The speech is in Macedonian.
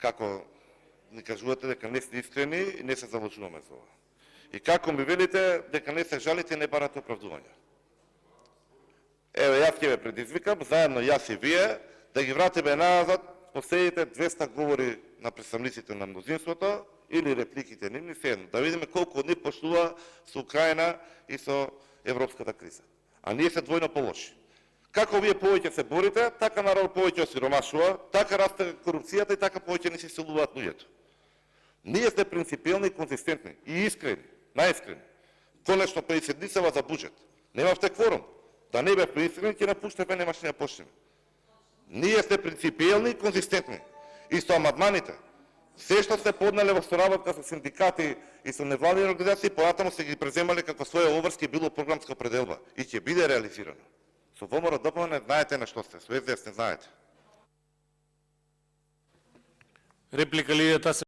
како ни кажувате дека не сте искрени и не се залажуваме за ова. И како ми велите дека не се жалите и не барате оправдувања. Еве, јас ќе ве предизвикам, заедно јас и вие, да ги вратиме назад последните 200 говори на представниците на мнозинството или репликите нивни, седно, да видиме колку од нив поштува со Украина и со европската криза. А ние се двојно полоши. Како вие повеќе се борите, така народ повеќе осиромашува, така расте корупцијата и така повеќе не се иселуваат луѓето. Ние сте принципиелни и конзистентни и искрени, најискрени. Конечно 50 дни за буџет. Немавте кворум. Да не бе преискрени, ќе напуштаме, немаше да почнеме. Ние сте принципиелни и конзистентни. И со амандманите, се што сте поднале во соработка со синдикати и со невладини организации, понатаму се ги преземале како своја обврски било програмска определба и ќе биде реализирано. Со ВМРО ДПМН знаете на што сте, со СДС не знаете. Реплика Лидија Тасева.